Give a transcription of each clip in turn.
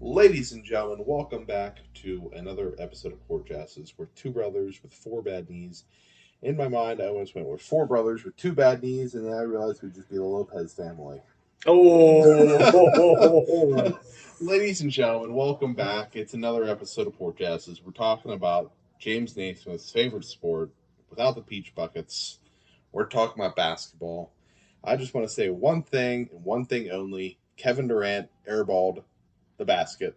Ladies and gentlemen, welcome back to another episode of Court Jasses. We're two brothers with four bad knees. In my mind, I always went with four brothers with two bad knees, and then I realized we'd just be the Lopez family. Oh, Ladies and gentlemen, welcome back. It's another episode of Court Jasses. We're talking about James Naismith's favorite sport without the peach buckets. We're talking about basketball. I just want to say one thing and one thing only. Kevin Durant airballed the basket.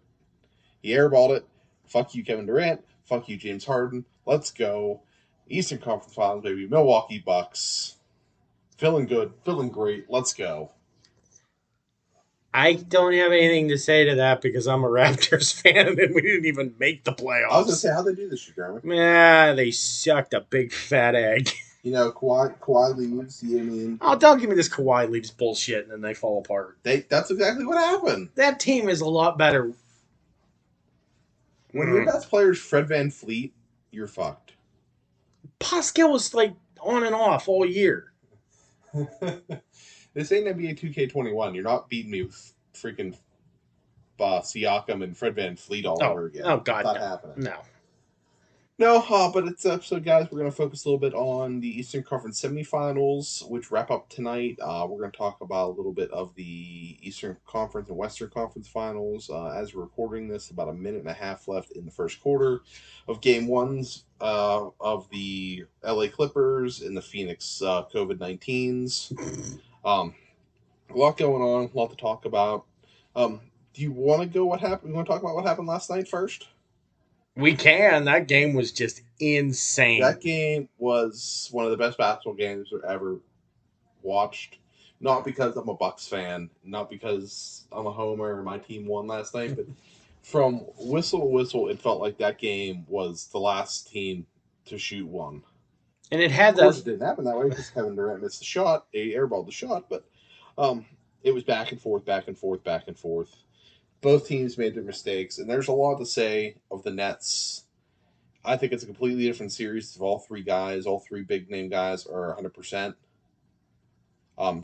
He airballed it. Fuck you, Kevin Durant. Fuck you, James Harden. Let's go. Eastern Conference Finals, baby. Milwaukee Bucks. Feeling good. Feeling great. Let's go. I don't have anything to say to that because I'm a Raptors fan and we didn't even make the I was going to playoffs. say, how'd they do this year, Jeremy? They sucked a big fat egg. Kawhi leaves. You know what I mean? Oh, don't give me this Kawhi leaves bullshit and then they fall apart. That's exactly what happened. That team is a lot better. When your best player is Fred Van Fleet, you're fucked. Pascal was like on and off all year. This ain't NBA 2K21. You're not beating me with freaking Siakam and Fred Van Fleet all over again. Oh, God, Not no. happening. No. No, but it's so guys. We're going to focus a little bit on the Eastern Conference semifinals, which wrap up tonight. We're going to talk about a little bit of the Eastern Conference and Western Conference finals. As we're recording this, about a minute and a half left in the first quarter of Game Ones of the LA Clippers and the Phoenix COVID-19s. A lot going on, a lot to talk about. Do you want to go? What happened? You want to talk about what happened last night first? We can. That game was just insane. That game was one of the best basketball games I've ever watched. Not because I'm a Bucks fan, not because I'm a homer and my team won last night, but from whistle to whistle, it felt like that game was the last team to shoot one. And it had Of course, that. it didn't happen that way because Kevin Durant missed the shot. He airballed the shot, but it was back and forth, back and forth, back and forth. Both teams made their mistakes, and there's a lot to say of the Nets. I think it's a completely different series if all three big name guys are 100%.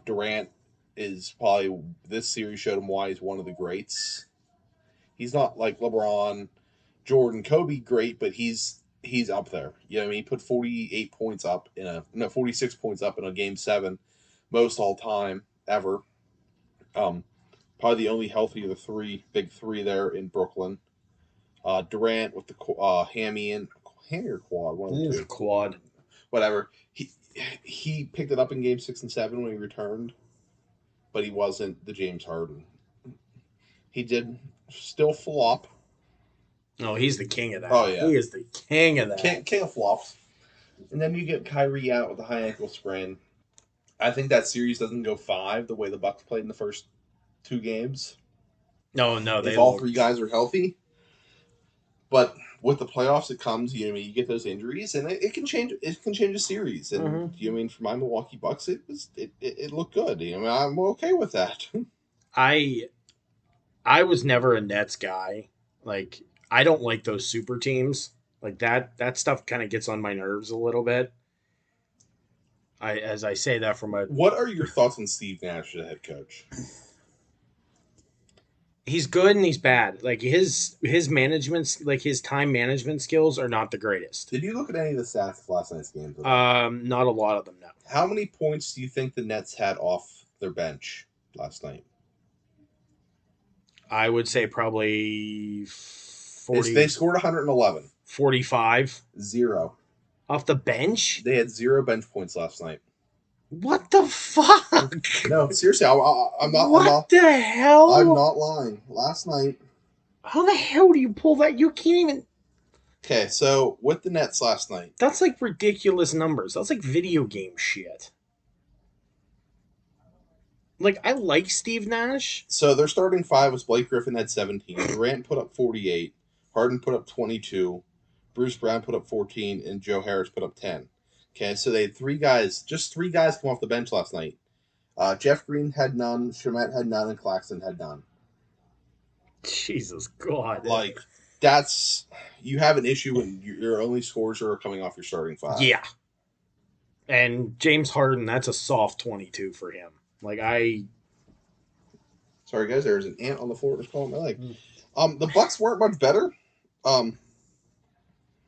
Durant is probably, this series showed him why he's one of the greats. He's not like LeBron, Jordan, Kobe great, but he's up there. You know what I mean? He put 48 points up 46 points up in a game 7, most all time ever. Probably the only healthy of the big three there in Brooklyn. Durant with the hammy or quad, one of the two. Quad. Whatever. He picked it up in game 6 and 7 when he returned, but he wasn't the James Harden. He did still flop. No, he's the king of that. Oh, yeah. He is the king of that. King of flops. And then you get Kyrie out with a high ankle sprain. I think that series doesn't go 5 the way the Bucks played in the first 2 games. No, if all three guys are healthy. But with the playoffs, it comes. You know, what I mean, you get those injuries, and it can change. It can change a series. And you know, what I mean, for my Milwaukee Bucks, it looked good. You know, I'm okay with that. I was never a Nets guy. Like, I don't like those super teams. Like that stuff kind of gets on my nerves a little bit. As I say that from a What are your thoughts on Steve Nash, the head coach? He's good and he's bad. Like his management, like his time management skills are not the greatest. Did you look at any of the stats of last night's games? Not a lot of them. No. How many points do you think the Nets had off their bench last night? I would say probably 40. They scored 111. 45. 0. Off the bench? They had 0 bench points last night. What the fuck? No, seriously, I'm not. What the hell? I'm not lying. Last night. How the hell do you pull that? You can't even. Okay, so with the Nets last night. That's like ridiculous numbers. That's like video game shit. Like, I like Steve Nash. So their starting 5 was Blake Griffin had 17. Durant put up 48. Harden put up 22. Bruce Brown put up 14. And Joe Harris put up 10. Okay, so they had 3 guys, just 3 guys come off the bench last night. Jeff Green had none. Shamet had none. And Claxton had none. Jesus God. Like, that's... You have an issue when your only scores are coming off your starting 5. Yeah. And James Harden, that's a soft 22 for him. Like, Sorry, guys, there's an ant on the floor. Just calling my leg. The Bucks weren't much better. Um,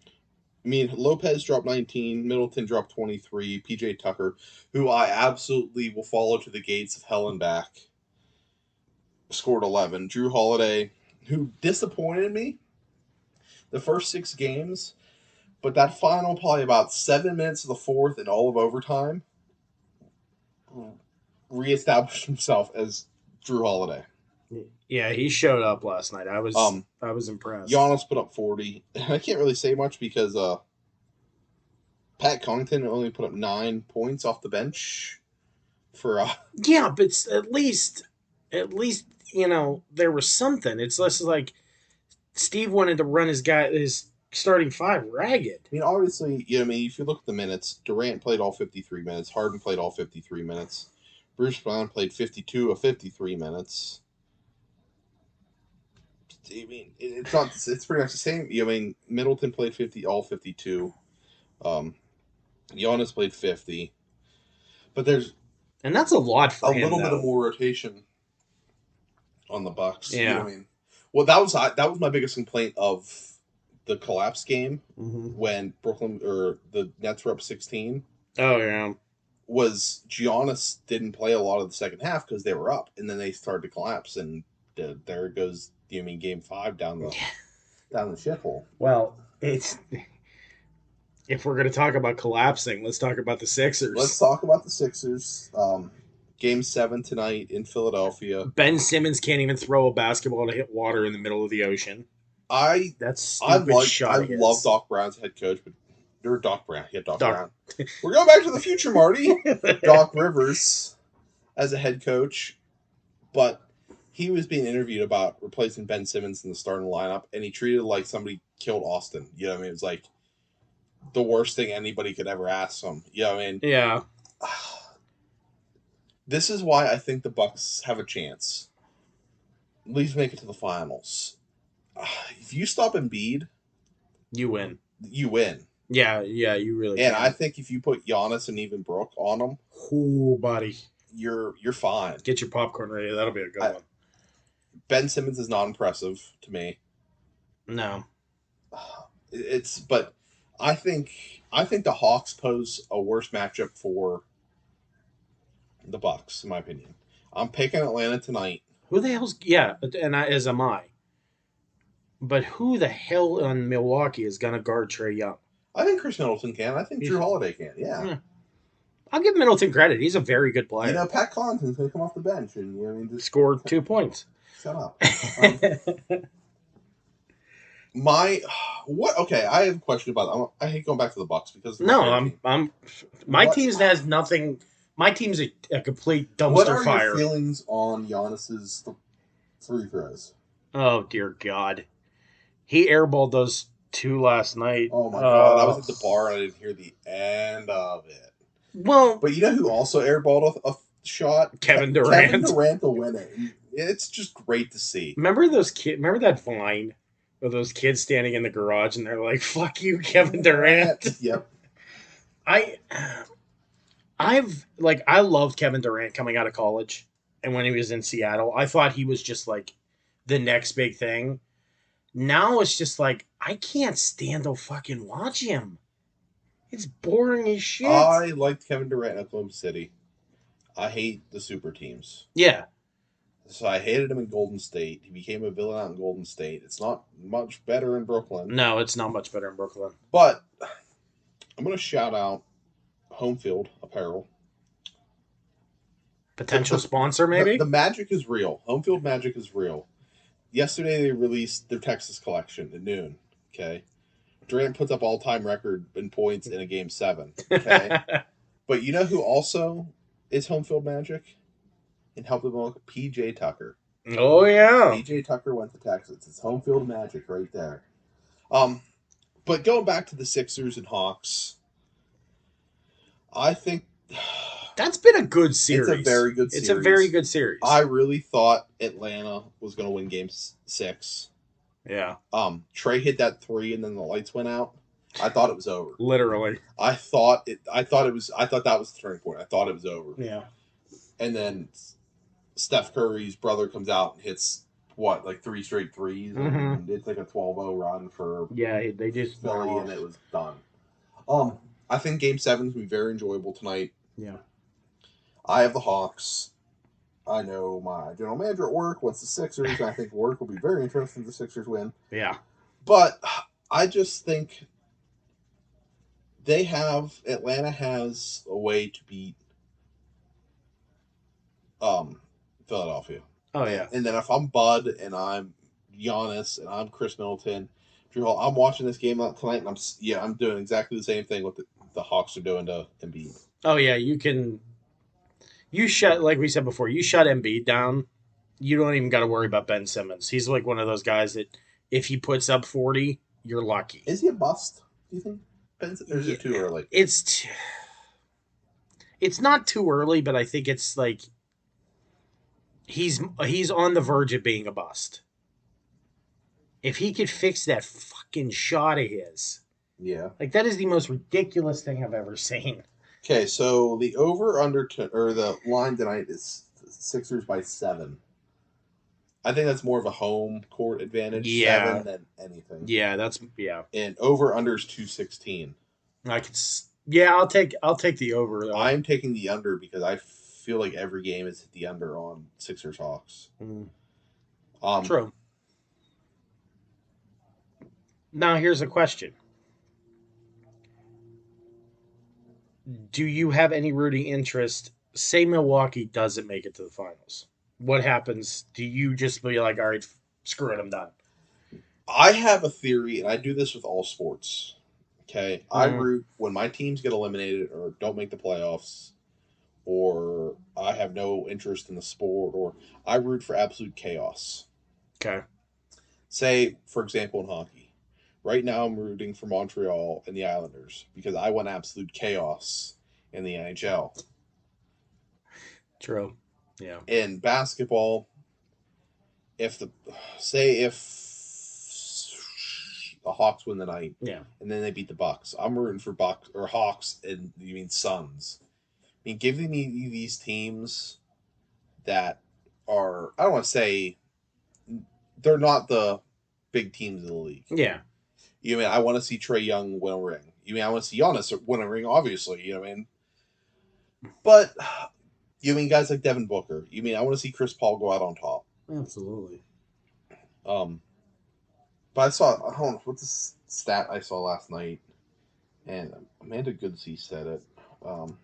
I mean, Lopez dropped 19, Middleton dropped 23, PJ Tucker, who I absolutely will follow to the gates of hell and back, scored 11. Drew Holiday, who disappointed me the first 6 games, but that final probably about 7 minutes of the fourth and all of overtime reestablished himself as Drew Holiday. Yeah, he showed up last night. Um, I was impressed. Giannis put up 40. I can't really say much because Pat Connaughton only put up 9 points off the bench for Yeah, but at least there was something. It's less like Steve wanted to run his starting five ragged. I mean, obviously, you know, I mean, if you look at the minutes, Durant played all 53 minutes. Harden played all 53 minutes. Bruce Brown played 52 of 53 minutes. I mean, it's not. It's pretty much the same. I mean, Middleton played all 52. Um, Giannis played 50. But there's And that's a lot a for him little bit of though. more rotation on the Bucks. You know Yeah. what I mean? Well, that was my biggest complaint of the collapse game Mm-hmm. when Brooklyn or the Nets were up 16. Oh yeah. Was Giannis didn't play a lot of the second half because they were up, and then they started to collapse, and there goes Game 5 down the shithole. Well, it's if we're gonna talk about collapsing, let's talk about the Let's Sixers. talk about the Sixers. Game 7 tonight in Philadelphia. Ben Simmons can't even throw a basketball to hit water in the middle of the ocean. I That I stupid like I shot of love his. Doc Brown's head coach, but or Doc Brown, yeah, Doc Doc. Brown. We're going back to the future, Marty. Doc Rivers as a head coach, but he was being interviewed about replacing Ben Simmons in the starting lineup, and he treated it like somebody killed Austin. You know what I mean? It was like the worst thing anybody could ever ask him. You know what I mean? Yeah. This is why I think the Bucks have a chance. At least make it to the finals. If you stop Embiid, You win. you win. Yeah, you really And I can. think if you put Giannis and even Brooke on them, Ooh, buddy. you're fine. Get your popcorn ready. That'll be a good one. Ben Simmons is not impressive to me. No. But I think the Hawks pose a worse matchup for the Bucks, in my opinion. I'm picking Atlanta tonight. Who the hell's and as am I. But who the hell in Milwaukee is gonna guard Trey Young? I think Chris Middleton can. I think Drew Holiday can. Yeah. I'll give Middleton credit. He's a very good player. You know, Pat Connaughton's going to come off the bench and you know, I mean, just Scored 2 points. shut up. Okay, I have a question about I hate going back to the Bucks because no, team. I'm my team has nothing. My team's a complete dumpster What are fire. your feelings on Giannis's free throws? Oh dear God, he airballed those 2 last night. Oh my God, I was at the bar and I didn't hear the end of it. Well, but you know who also airballed a shot? Kevin Durant. Kevin Durant will win it. It's just great to see. Remember those kids? Remember that Vine of those kids standing in the garage and they're like, "Fuck you, Kevin Durant." Yep. I loved Kevin Durant coming out of college, and when he was in Seattle, I thought he was just like the next big thing. Now it's just like I can't stand to fucking watch him. It's boring as shit. I liked Kevin Durant in Oklahoma City. I hate the super teams. Yeah. So I hated him in Golden State. He became a villain out in Golden State. It's not much better in Brooklyn. No, it's not much better in Brooklyn. But I'm going to shout out Home Field Apparel. Potential sponsor, maybe? The magic is real. Home Field magic is real. Yesterday they released their Texas collection at noon. Okay. Durant puts up all-time record in points in a Game 7. Okay. But you know who also is Home Field magic? And helped them look? PJ Tucker. Oh yeah. PJ Tucker went to Texas. It's Home Field magic right there. But going back to the Sixers and Hawks, I think that's been a good series. It's a very good series. It's a very good series. I really thought Atlanta was going to win Game 6. Yeah. Trey hit that 3 and then the lights went out. I thought it was over. Literally. I thought that was the turning point. I thought it was over. Yeah. And then Steph Curry's brother comes out and hits what, like three straight threes, Mm-hmm. and it's like a 12-0 run for Yeah, they just went Philly, and off. it was done. Um, I think Game Seven's gonna be very enjoyable tonight. Yeah. I have the Hawks. I know my general manager at work wants the Sixers, and I think work will be very interested if the Sixers win. Yeah. But I just think Atlanta has a way to beat um, Philadelphia. Oh And, yeah. and then if I'm Bud and I'm Giannis and I'm Chris Middleton, Drew Hall, I'm watching this game tonight, and I'm doing exactly the same thing what the Hawks are doing to Embiid. Oh yeah. You shut, like we said before, you shut Embiid down. You don't even got to worry about Ben Simmons. He's like one of those guys that if he puts up 40, you're lucky. Is he a bust? Do you think? Or is Yeah, it too early? it's not too early, but I think it's like he's on the verge of being a bust. If he could fix that fucking shot of his, Yeah. like that is the most ridiculous thing I've ever seen. Okay, so the over under or the line tonight is Sixers by 7. I think that's more of a home court advantage, Yeah, 7 than anything. yeah, that's yeah. And over under is 216. I could, yeah, I'll take the over though. I'm taking the under because I feel like every game is the under on Sixers Hawks. Mm, Um, true. Now here's a question: do you have any rooting interest? Say Milwaukee doesn't make it to the finals. What happens? Do you just be like, all right, screw it, I'm done? I have a theory, and I do this with all sports. Okay, I Mm, root when my teams get eliminated or don't make the playoffs, or I have no interest in the sport, or I root for absolute chaos. okay, Say, for example, in hockey. Right now, I'm rooting for Montreal and the Islanders because I want absolute chaos in the NHL. true. Yeah, In basketball, if the say if the Hawks win the night yeah, and then they beat the Bucks, I'm rooting for Bucks or Hawks, and you mean Suns. I mean, giving me these teams that are, I don't want to say they're not the big teams in the league. yeah. You mean I want to see Trey Young win a ring? You mean I want to see Giannis win a ring? Obviously, you know what I mean. But you mean guys like Devin Booker? You mean I want to see Chris Paul go out on top? Absolutely. Um, but I don't know what's the stat I saw last night, and Amanda Goodsey said it. Um,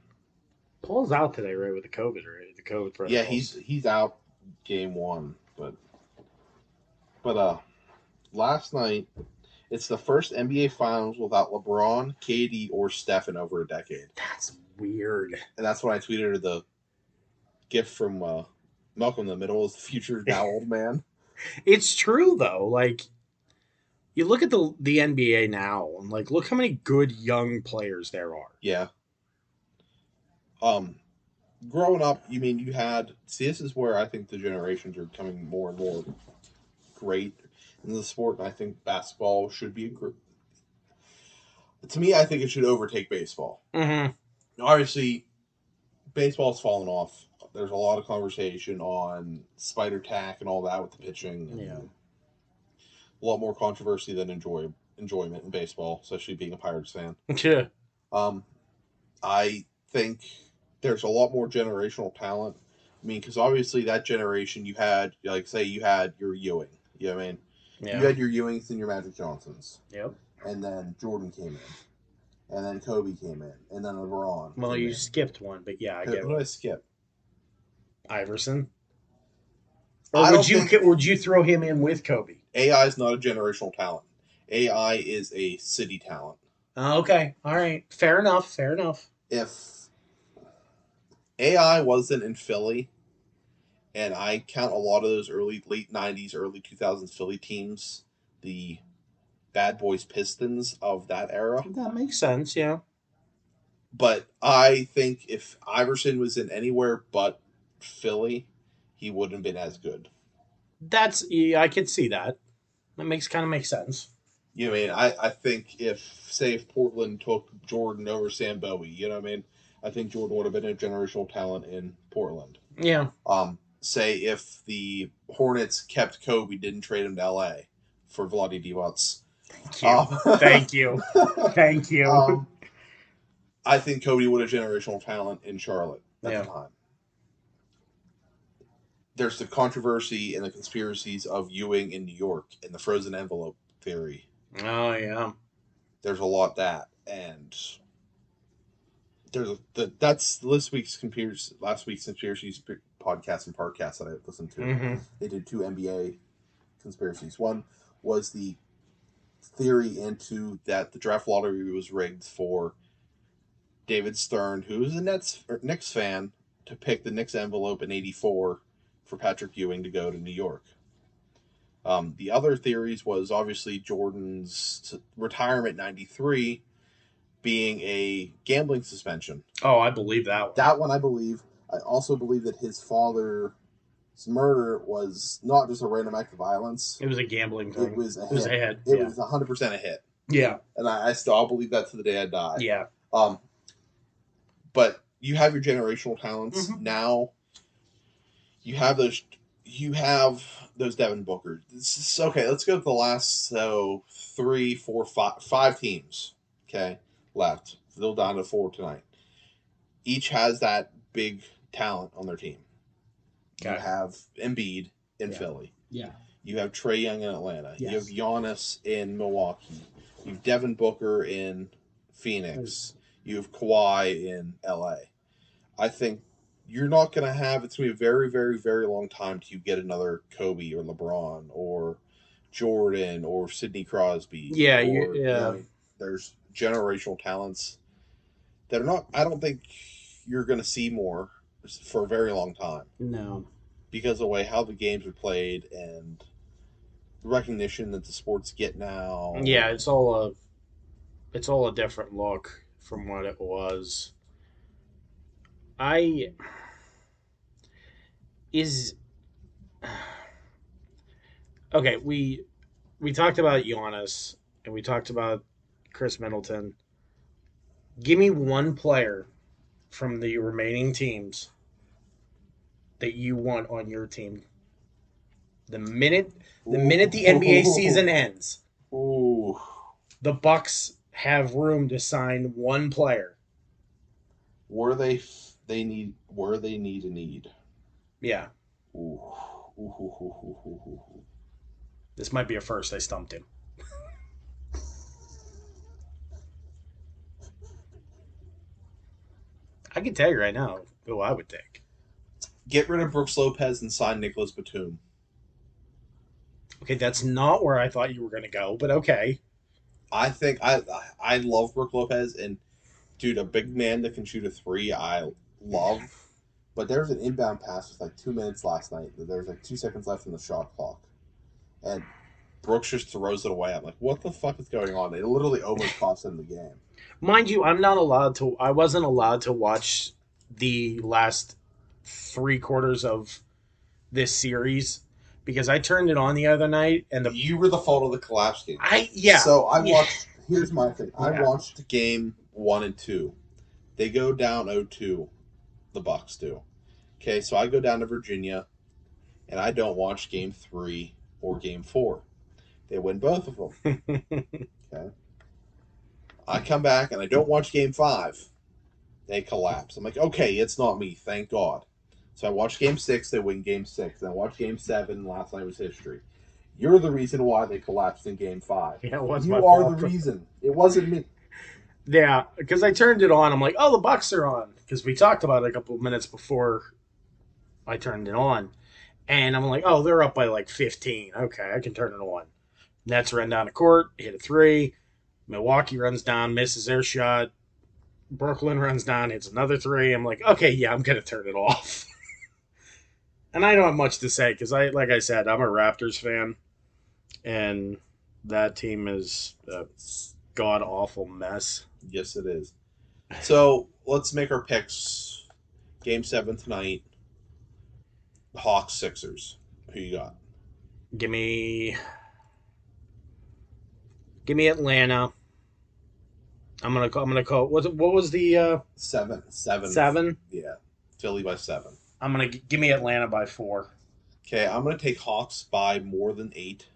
Paul's out today, right, with the COVID, right? The COVID yeah, protocols. he's out game one, but last night it's the first NBA Finals without LeBron, KD, or Steph in over a decade, That's weird. and that's when I tweeted her the gift from Malcolm in the Middle is the future now old man. It's true though. Like you look at the NBA now, and like look how many good young players there are. Yeah. Um, growing up, you mean you had see this is where I think the generations are becoming more and more great in the sport, and I think basketball should be to me. I think it should overtake baseball. Mm-hmm. Obviously, baseball's fallen off. There's a lot of conversation on spider tack and all that with the pitching, Yeah. and a lot more controversy than enjoyment in baseball, especially being a Pirates fan. Yeah. Um, I think there's a lot more generational talent. I mean, because obviously that generation you had, like, say you had your Ewing. You know what I mean? You Yeah. had your Ewings and your Magic Johnsons, Yep. and then Jordan came in, and then Kobe came in, and then LeBron Well, came you in. skipped one, but yeah, I Who get did I one. skip? Iverson. Or I would don't you think would you throw him in with Kobe? AI is not a generational talent. AI is a city talent. Okay. All right. Fair enough. Fair enough. If AI wasn't in Philly, and I count a lot of those late '90s, early 2000s Philly teams, the Bad Boys Pistons of that era. That makes sense. Yeah. But I think if Iverson was in anywhere but Philly, he wouldn't have been as good. That's yeah, I could see that. That makes kind of makes sense. You know what I mean? I think if Portland took Jordan over Sam Bowie, you know what I mean? I think Jordan would have been a generational talent in Portland. Yeah. Um, say if the Hornets kept Kobe, didn't trade him to LA for Vlade Divac. Thank you. Um, Thank you. Thank you. um, I think Kobe would have generational talent in Charlotte at the Yeah. time. There's the controversy and the conspiracies of Ewing in New York and the frozen envelope theory. Oh yeah. There's a lot that, and that's last week's conspiracy podcast and podcast that I listened to. Mm-hmm. They did two NBA conspiracies. One was the theory into that the draft lottery was rigged for David Stern, who is a Knicks fan, to pick the Knicks envelope in '84 for Patrick Ewing to go to New York. The other theories was obviously Jordan's retirement '93 being a gambling suspension. Oh, I believe that one. That one I believe. I also believe that his father's murder was not just a random act of violence. It was a gambling thing. It was a hit. It was a hit. It Yeah. was 100% a hit. Yeah. And I still believe that to the day I die. Yeah. But you have your generational talents now. You have those. You have those Devin Booker. Okay, let's go to the last three, four, five teams. Okay, left. Still down to 4 tonight. Each has that big talent on their team. Okay. You have Embiid in Yeah. Philly. Yeah. You have Trae Young in Atlanta. Yes. You have Giannis in Milwaukee. You have Devin Booker in Phoenix. You have Kawhi in LA. I think you're not going to have, it's going to be a very, very, very long time till you get another Kobe or LeBron or Jordan or Sidney Crosby. Yeah, there's generational talents that are not, I don't think you're going to see more for a very long time. No. Because of the way how the games are played and the recognition that the sports get now. Yeah, it's all a different look from what it was. I is okay. We talked about Giannis and we talked about Chris Middleton. Give me one player from the remaining teams that you want on your team. The minute the NBA season ends, Ooh. the Bucks have room to sign one player. Where they need. Yeah. Ooh. This might be a first. I stumped him. I can tell you right now who I would take. Get rid of Brooks Lopez and sign Nicholas Batum. Okay, that's not where I thought you were going to go, but okay. I think I love Brooks Lopez, and dude, a big man that can shoot a 3, I love. But there's an inbound pass with like 2 minutes last night. There's like 2 seconds left in the shot clock, and Brooks just throws it away. I'm like, what the fuck is going on? It literally almost cost him the game. Mind you, I wasn't allowed to watch the last 3 quarters of this series because I turned it on the other night and You were the fault of the collapse game. Yeah. So I watched. Here's my thing. I Yeah. watched game 1 and 2. They go down 0-2. The Bucks do. Okay, so I go down to Virginia, and I don't watch game 3 or game 4. They win both of them. Okay. I come back and I don't watch game 5. They collapse. I'm like, okay, it's not me. Thank God. So I watched game 6. They win game 6. And I watched game 7. Last night was history. You're the reason why they collapsed in game 5. Yeah, it was you my are fault. the reason. It wasn't me. Yeah, because I turned it on. I'm like, oh, the Bucks are on. Because we talked about it a couple of minutes before I turned it on. And I'm like, oh, they're up by like 15. Okay, I can turn it on. Nets run down the court, hit a 3. Milwaukee runs down, misses their shot. Brooklyn runs down, hits another 3. I'm like, okay, yeah, I'm going to turn it off. And I don't have much to say because, like I said, I'm a Raptors fan. And that team is a god-awful mess. Yes, it is. So let's make our picks. Game 7 tonight. Hawks Sixers. Who you got? Give me Atlanta. I'm gonna call. What was the 7. 7. 7? Yeah. Philly by 7. I'm gonna give me Atlanta by 4. Okay, I'm gonna take Hawks by more than 8.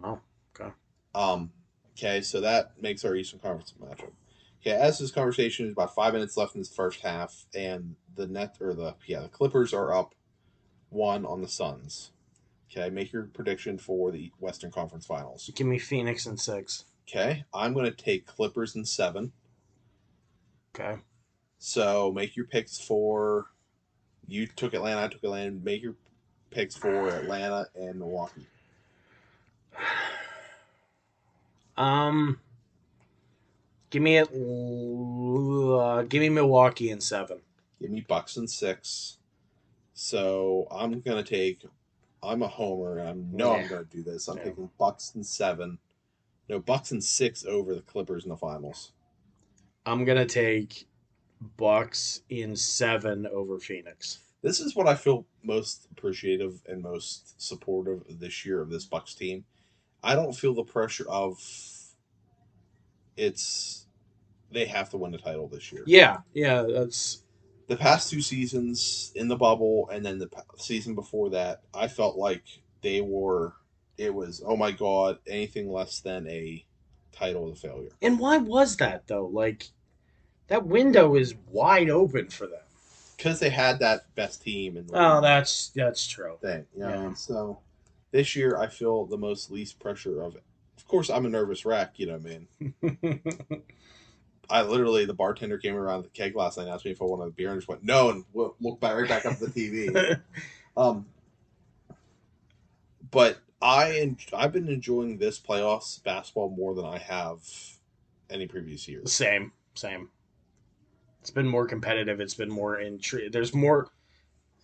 Oh, okay. Um, okay, so that makes our Eastern Conference matchup. Okay, as this conversation is about 5 minutes left in this first half, and the Clippers are up 1 on the Suns. Okay, make your prediction for the Western Conference Finals. Give me Phoenix in 6. Okay, I'm going to take Clippers in 7. Okay. So make your picks for. You took Atlanta, I took Atlanta. Make your picks for Atlanta and Milwaukee. Um, give me Milwaukee in 7. Give me Bucks in 6. So I'm going to take. I'm a homer, and I know I'm Yeah. going to do this. I'm Yeah. taking Bucks in 7. No, Bucks in 6 over the Clippers in the finals. I'm gonna take Bucks in 7 over Phoenix. This is what I feel most appreciative and most supportive this year of this Bucks team. I don't feel the pressure of it's they have to win the title this year. Yeah, that's The past 2 seasons in the bubble and then the season before that, I felt like they were. It was, oh my god, anything less than a title is a failure. and why was that though? Like that window is wide open for them. Because they had that best team in the Oh, league that's true. thing. You know what I Yeah. mean? So this year, I feel the most least pressure of it. Of course, I'm a nervous wreck. You know what I mean? I literally, the bartender came around the keg last night and asked me if I wanted a beer and just went, no, and looked right back up at the TV. But I've been enjoying this playoffs basketball more than I have any previous years. Same. It's been more competitive. It's been more intrigue. There's more.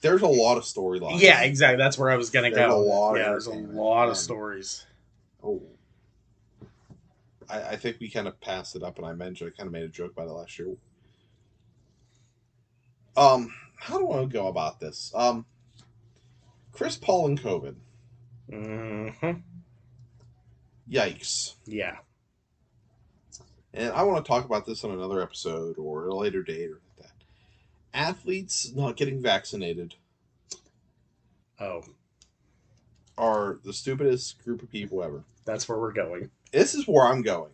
There's a lot of storylines. Yeah, exactly. That's where I was gonna There's go. a lot of There's a entertainment, lot of and- stories. Oh, I think we kind of passed it up, and I kind of made a joke about it last year. How do I go about this? Chris Paul and COVID. Mm-hmm. Yikes. Yeah. And I want to talk about this on another episode or a later date or that. Athletes not getting vaccinated Oh, are the stupidest group of people ever. that's where we're going. This is where I'm going.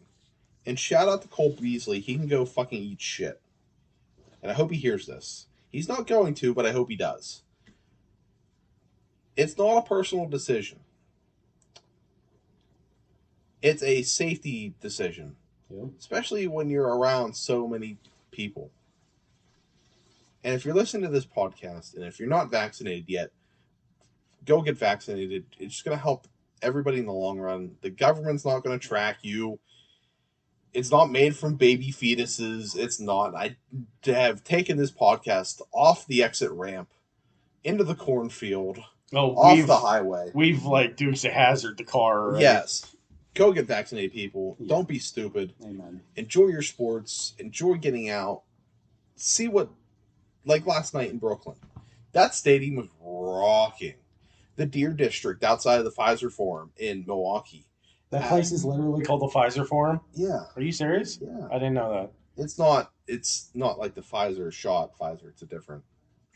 And shout out to Cole Beasley. He can go fucking eat shit. And I hope he hears this. He's not going to, but I hope he does. It's not a personal decision. It's a safety decision. Yeah. Especially when you're around so many people. And if you're listening to this podcast, and if you're not vaccinated yet, go get vaccinated. It's just going to help everybody in the long run. The government's not going to track you. It's not made from baby fetuses. It's not. I have taken this podcast off the exit ramp into the cornfield, off the highway. We've like Dukes of Hazard the car already. Yes. Go get vaccinated, people. Yeah. Don't be stupid. Amen. Enjoy your sports. Enjoy getting out. See what, like last night in Brooklyn. That stadium was rocking. The Deer District outside of the Pfizer Forum in Milwaukee. That place is literally called the Pfizer Forum. Yeah. Are you serious? Yeah. I didn't know that. It's not like the Pfizer shot Pfizer. It's a different.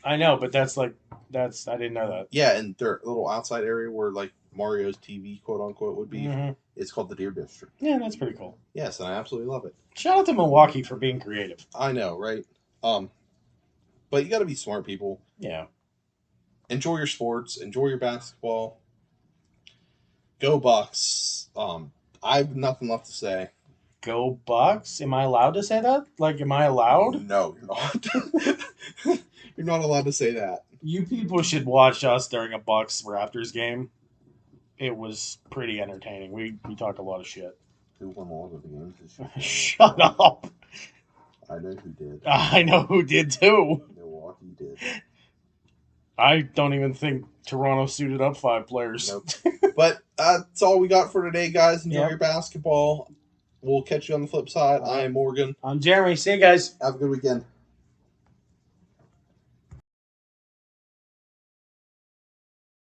I know, but I didn't know that. Yeah, and their little outside area where like Mario's TV quote unquote would be. Mm-hmm. It's called the Deer District. Yeah, that's pretty cool. Yes, and I absolutely love it. Shout out to Milwaukee for being creative. I know, right? But you got to be smart, people. Yeah. Enjoy your sports. Enjoy your basketball. Go Bucks. I have nothing left to say. Go Bucks. Am I allowed to say that? Like, am I allowed? No, you're not. You're not allowed to say that. You people should watch us during a Bucks Raptors game. It was pretty entertaining. We talked a lot of shit. Who won all of the games this year? Shut up. I know who did. I know who did too. Milwaukee did. I don't even think Toronto suited up 5 players. Nope. But that's all we got for today, guys. Enjoy Yep. your basketball. We'll catch you on the flip side. I am Morgan. I'm Jeremy. See you guys. Have a good weekend.